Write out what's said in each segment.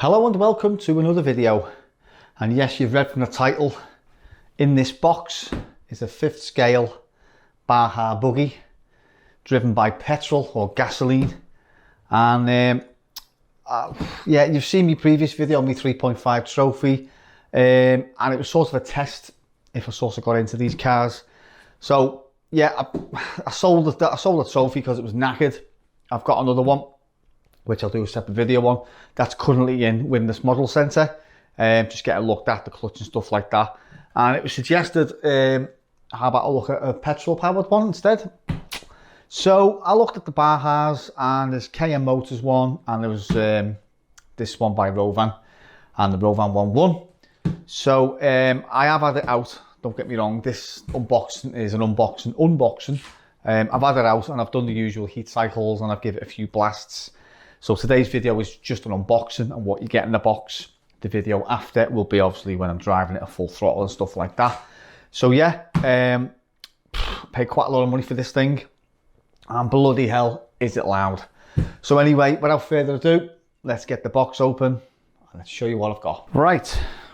Hello and welcome to another video. And yes, you've read from the title. In this box is a 5th scale Baja buggy driven by petrol or gasoline. And yeah, you've seen my previous video on my 3.5 trophy, and it was sort of a test if I sort of got into these cars. So yeah, I sold the trophy because it was knackered. I've got another one which I'll do a separate video on, that's currently in Witness Model Centre, just getting looked at, the clutch and stuff like that. And it was suggested, how about I look at a petrol powered one instead? So I looked at the Bajas, and there's KM Motors one, and there was this one by Rovan, and the Rovan one won. So I have had it out, don't get me wrong, this unboxing is an unboxing. I've had it out and I've done the usual heat cycles and I've given it a few blasts. So today's video is just an unboxing and what you get in the box. The video after will be obviously when I'm driving it at full throttle and stuff like that. So yeah, paid quite a lot of money for this thing, and bloody hell is it loud. So anyway, without further ado, let's get the box open and let's show you what I've got. Right,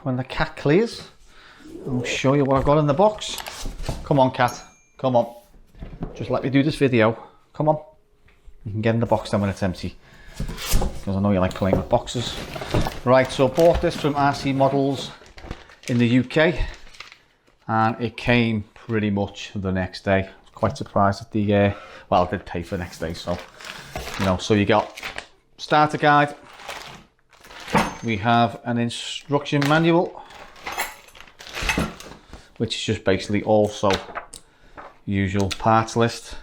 when the cat clears, I'll show you what I've got in the box. Come on, cat, come on. Just let me do this video. Come on. You can get in the box then when it's empty, because I know you like playing with boxes. Right, so bought this from RC Models in the UK, and it came pretty much the next day. I was quite surprised at the, well, I did pay for the next day, so, you know, so you got starter guide. We have an instruction manual, which is just basically also usual parts list.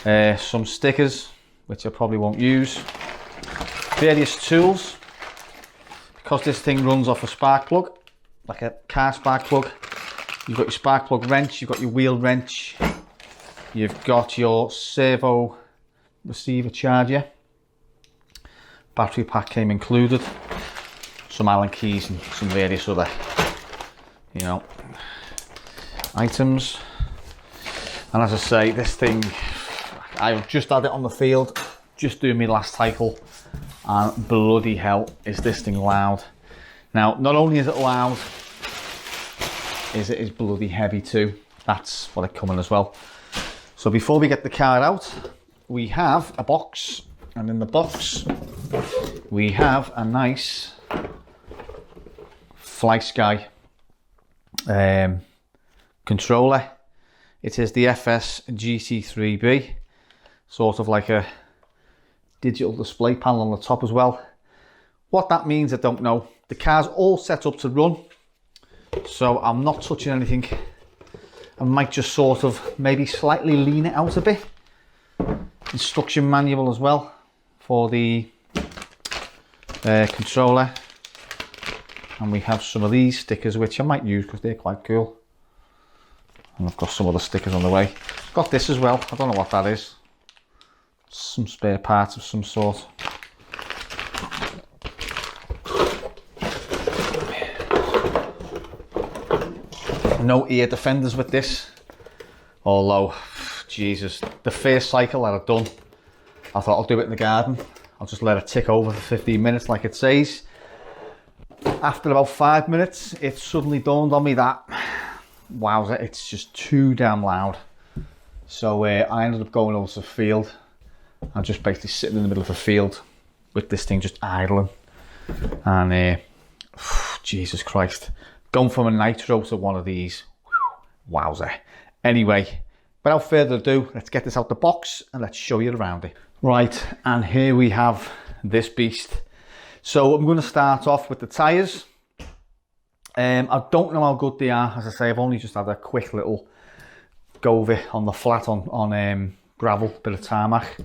Some stickers, which I probably won't use. Various tools, because this thing runs off a spark plug, like a car spark plug. You've got your spark plug wrench, you've got your wheel wrench, you've got your servo receiver charger. Battery pack came included. Some Allen keys and some various other, you know, items. And as I say, this thing, I've just had it on the field, just doing my last cycle, and bloody hell is this thing loud. Now, not only is it loud, it is bloody heavy too. That's what it's coming as well. So before we get the car out, we have a box, and in the box we have a nice FlySky controller. It is the FS GC3B, sort of like a digital display panel on the top as well. What that means, I don't know. The car's all set up to run, so I'm not touching anything. I might just sort of maybe slightly lean it out a bit. Instruction manual as well for the controller. And we have some of these stickers, which I might use because they're quite cool. And I've got some other stickers on the way. Got this as well. I don't know what that is. Some spare parts of some sort. No ear defenders with this. Although, Jesus, the first cycle that I've done, I thought I'll do it in the garden. I'll just let it tick over for 15 minutes like it says. After about 5 minutes, it suddenly dawned on me that, wowza, it's just too damn loud. So I ended up going over to the field. I'm just basically sitting in the middle of a field with this thing just idling. And Jesus Christ, going from a nitro to one of these, wowza. Anyway, without further ado, let's get this out the box and let's show you around it. Right, and here we have this beast. So I'm going to start off with the tyres. I don't know how good they are. As I say, I've only just had a quick little go of it on the flat on gravel, bit of tarmac.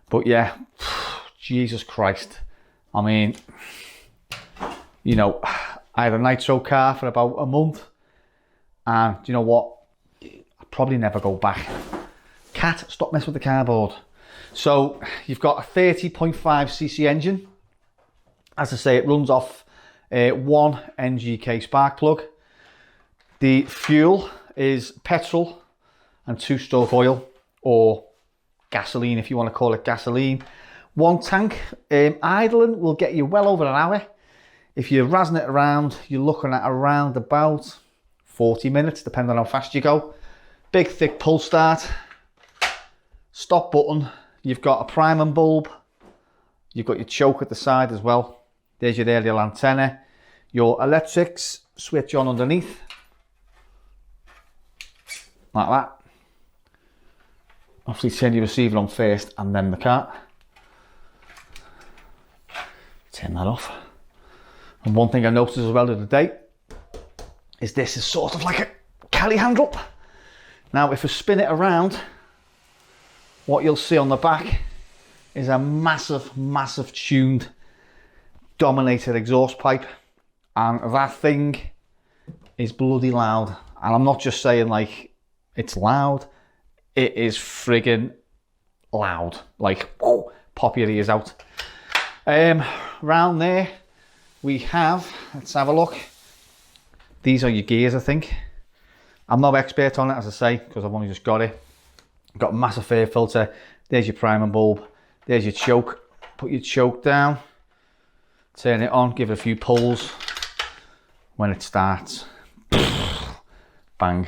But yeah, Jesus Christ. I mean, you know, I had a nitro car for about a month, and you know what? I'll probably never go back. Cat, stop messing with the cardboard. So you've got a 30.5cc engine. As I say, it runs off one NGK spark plug. The fuel is petrol and 2-stroke oil, or gasoline if you want to call it gasoline. One tank idling will get you well over an hour. If you're razzing it around, you're looking at around about 40 minutes, depending on how fast you go. Big thick pull start, stop button, you've got a priming bulb, you've got your choke at the side as well. There's your aerial antenna, your electrics switch on underneath, like that. Obviously turn your receiver on first and then the car. Turn that off. And one thing I noticed as well the other day is this is sort of like a carry handle. Now if I spin it around, what you'll see on the back is a massive tuned dominated exhaust pipe, and that thing is bloody loud. And I'm not just saying like it's loud, it is friggin' loud. Like, whoa, pop your ears out. Round there we have, let's have a look. These are your gears, I think. I'm no expert on it, as I say, because I've only just got it. Got a massive air filter. There's your priming bulb. There's your choke. Put your choke down. Turn it on. Give it a few pulls. When it starts, bang.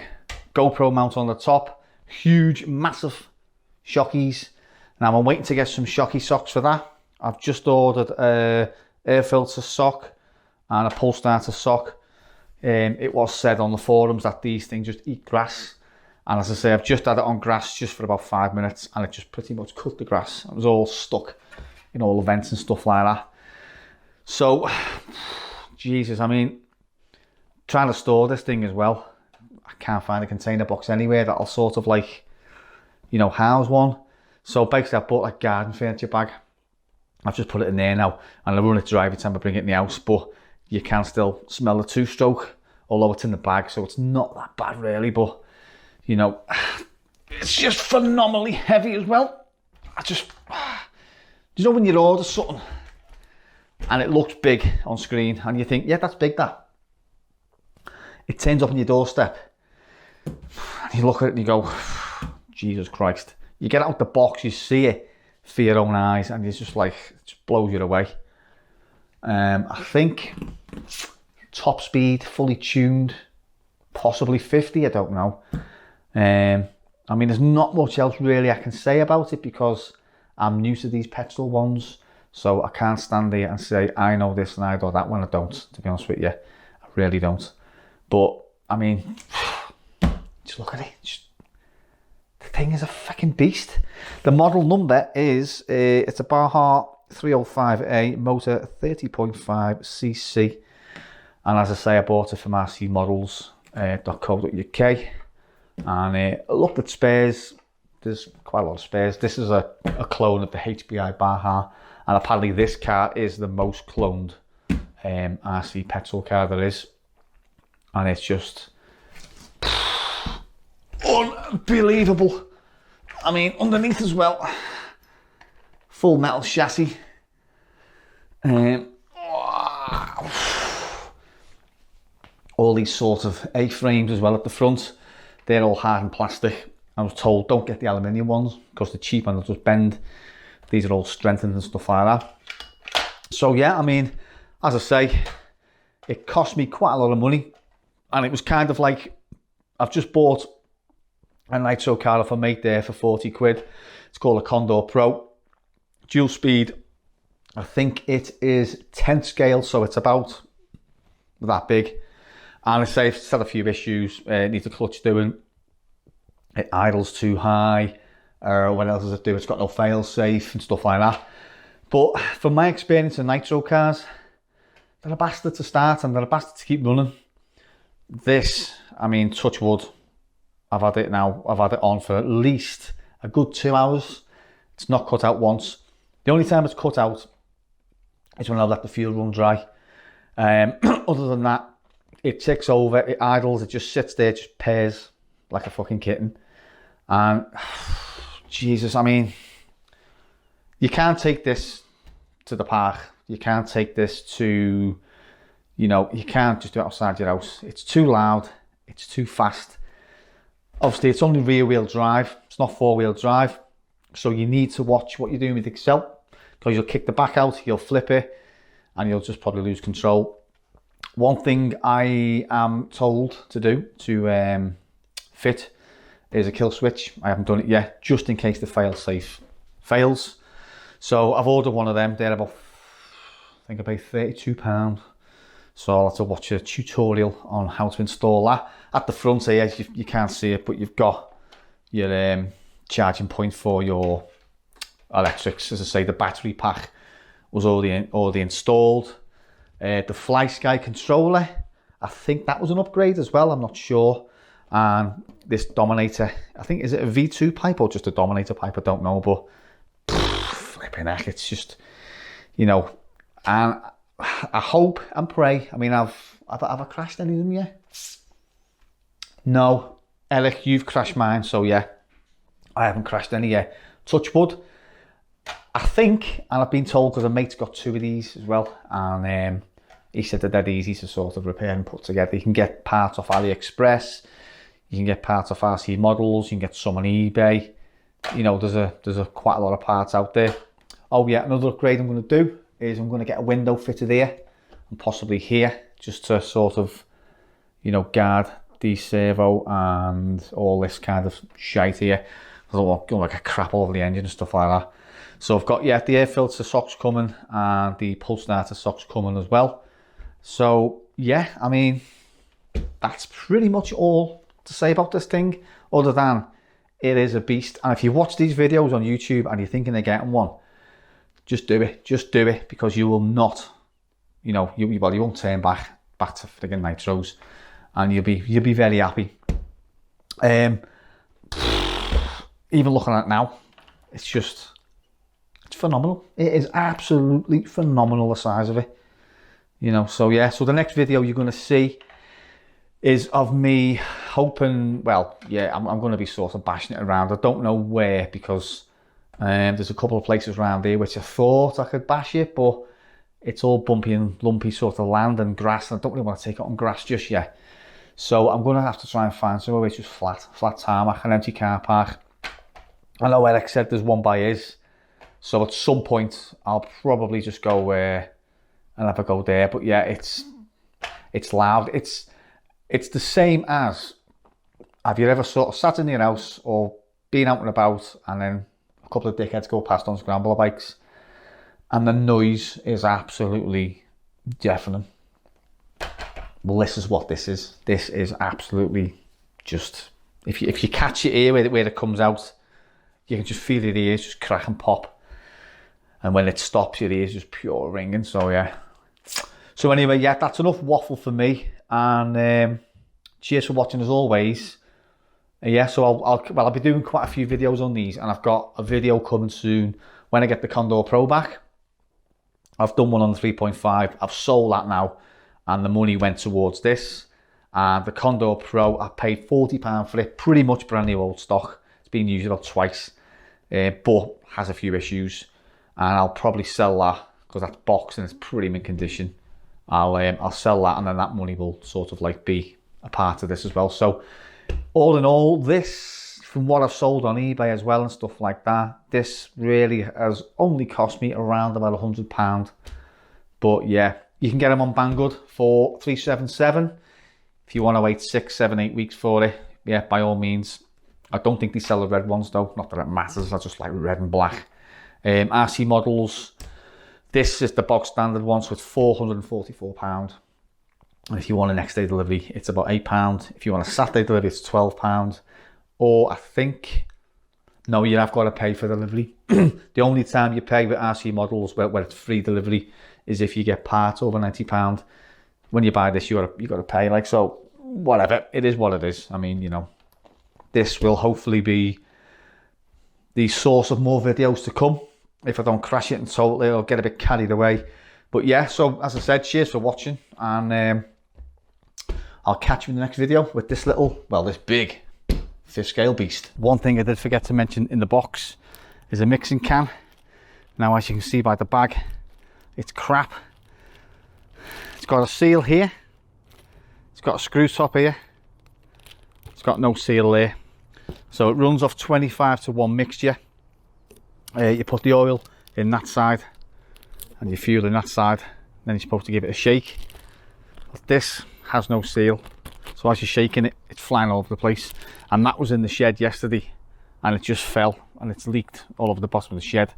GoPro mount on the top. Huge, massive shockies. Now I'm waiting to get some shocky socks for that. I've just ordered a air filter sock and a pull starter sock. It was said on the forums that these things just eat grass, and as I say, I've just had it on grass just for about 5 minutes and it just pretty much cut the grass. It was all stuck in all the vents and stuff like that. So Jesus, I mean, trying to store this thing as well, I can't find a container box anywhere that'll sort of like, you know, house one. So basically I bought like garden furniture bag. I've just put it in there now and I run it dry every time I bring it in the house, but you can still smell the two-stroke, although it's in the bag, so it's not that bad really, but, you know, it's just phenomenally heavy as well. You know when you order something and it looks big on screen and you think, yeah, that's big, that. It turns up on your doorstep and you look at it and you go, Jesus Christ. You get out the box, you see it for your own eyes and it's just like, it just blows you away. I think top speed, fully tuned, possibly 50, I don't know. I mean, there's not much else really I can say about it because I'm new to these petrol ones, so I can't stand there and say, I know this and I know that one. I don't, to be honest with you. I really don't. But, I mean, just look at it. The thing is a fucking beast. The model number is, it's a Baja 305A motor, 30.5cc, and as I say, I bought it from rcmodels.co.uk, and I looked at spares. There's quite a lot of spares. This is a clone of the HBI Baja, and apparently this car is the most cloned RC petrol car there is, and it's just unbelievable. I mean, underneath as well, full metal chassis. All these sort of A-frames as well at the front. They're all hardened plastic. I was told don't get the aluminium ones because they're cheap and they'll just bend. These are all strengthened and stuff like that. So yeah, I mean, as I say, it cost me quite a lot of money, and it was kind of like, I've just bought a nitro car off a mate there for 40 quid. It's called a Condor Pro. Dual speed, I think it is 10th scale, so it's about that big. And I say it's had a few issues. It needs a clutch doing. It idles too high. What else does it do? It's got no fail safe and stuff like that. But from my experience in nitro cars, they're a bastard to start and they're a bastard to keep running. This, I mean, touch wood, I've had it now. I've had it on for at least a good 2 hours. It's not cut out once. The only time it's cut out is when I let the fuel run dry. Other than that, it ticks over, it idles, it just sits there, just pairs like a fucking kitten. And Jesus, I mean, you can't take this to the park. You can't take this to, you know, you can't just do it outside your house. It's too loud, it's too fast. Obviously, it's only rear wheel drive. It's not four wheel drive. So you need to watch what you're doing with Excel, because you'll kick the back out, you'll flip it, and you'll just probably lose control. One thing I am told to do to fit is a kill switch. I haven't done it yet, just in case the fail-safe fails. So I've ordered one of them. They're about, I think I paid £32. So I'll have to watch a tutorial on how to install that. At the front here, you can't see it, but you've got your charging point for your electrics. As I say, the battery pack was already installed. The Fly Sky controller, I think that was an upgrade as well, I'm not sure. And this Dominator, I think, is it a V2 pipe or just a Dominator pipe? I don't know, but flipping heck, it's just, you know, and I hope and pray. I mean, have I crashed any of them yet? No. Eric, you've crashed mine, so yeah, I haven't crashed any yet. Touch wood. I think, and I've been told, because a mate's got two of these as well, and he said they're dead easy to sort of repair and put together. You can get parts off AliExpress, you can get parts off RC Models, you can get some on eBay. You know, there's quite a lot of parts out there. Oh yeah, another upgrade I'm going to do is I'm going to get a window fitted here and possibly here, just to sort of, you know, guard the servo and all this kind of shite here. I don't want like a crap over the engine and stuff like that. So I've got, yeah, the air filter socks coming and the pulse starter socks coming as well. So yeah, I mean, that's pretty much all to say about this thing, other than it is a beast. And if you watch these videos on YouTube and you're thinking of getting one, just do it. Just do it, because you will not, you know, you won't turn back to friggin' nitros, and you'll be very happy. Even looking at it now, it's phenomenal. It is absolutely phenomenal, the size of it. You know, so yeah, so the next video you're going to see is of me hoping, well, yeah, I'm going to be sort of bashing it around. I don't know where, because there's a couple of places around here which I thought I could bash it, but it's all bumpy and lumpy sort of land and grass, and I don't really want to take it on grass just yet. So I'm going to have to try and find somewhere which is flat tarmac, an empty car park. I know Eric said there's one by his, so at some point I'll probably just go and have a go there. But yeah, it's loud. It's the same as, have you ever sort of sat in your house or been out and about, and then a couple of dickheads go past on scrambler bikes, and the noise is absolutely deafening? Well, this is what this is. This is absolutely just, if you catch it here where it comes out, you can just feel your ears just crack and pop. And when it stops, your ears just pure ringing. So yeah. So anyway, yeah, that's enough waffle for me. And cheers for watching as always. Yeah, so I'll be doing quite a few videos on these, and I've got a video coming soon when I get the Condor Pro back. I've done one on the 3.5. I've sold that now, and the money went towards this. And the Condor Pro, I paid £40 for it, pretty much brand new old stock. It's been used about twice, but has a few issues. And I'll probably sell that, because that's boxed and it's pretty mint condition. I'll sell that, and then that money will sort of like be a part of this as well. So all in all, this, from what I've sold on eBay as well and stuff like that, this really has only cost me around about £100. But yeah, you can get them on Banggood for $377. If you want to wait 6, 7, 8 weeks for it, yeah, by all means. I don't think they sell the red ones though, not that it matters. I just like red and black. RC Models, this is the box standard one, so it's £444. And if you want a next day delivery, it's about £8. If you want a Saturday delivery, it's £12. Or I think, no, you have got to pay for delivery. The only time you pay with RC Models where it's free delivery is if you get parts over £90. When you buy this, you got to pay. Like, so whatever, it is what it is. I mean, you know, this will hopefully be the source of more videos to come if I don't crash it and totally or get a bit carried away. But yeah, so as I said, cheers for watching, and I'll catch you in the next video with this little, well, this big 5th scale beast. One thing I did forget to mention in the box is a mixing can. Now, as you can see by the bag, it's crap. It's got a seal here, it's got a screw top here, it's got no seal there. So it runs off 25:1 mixture. You put the oil in that side and you fuel in that side, then you're supposed to give it a shake. This has no seal, so as you're shaking it, it's flying all over the place. And that was in the shed yesterday, and it just fell and it's leaked all over the bottom of the shed.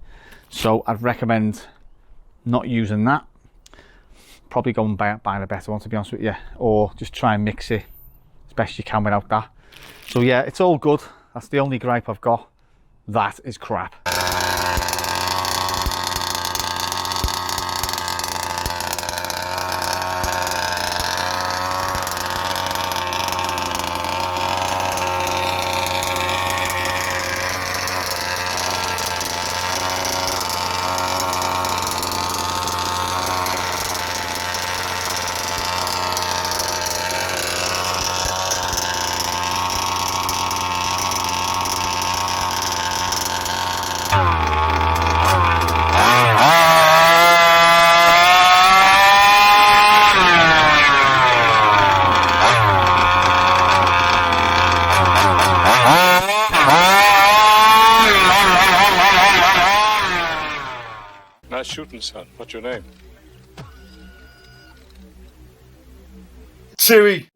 So I'd recommend not using that. Probably go and buy a better one, to be honest with you, or just try and mix it as best you can without that. So yeah, it's all good. That's the only gripe I've got. That is crap. Nice shooting, son. What's your name? Chewy.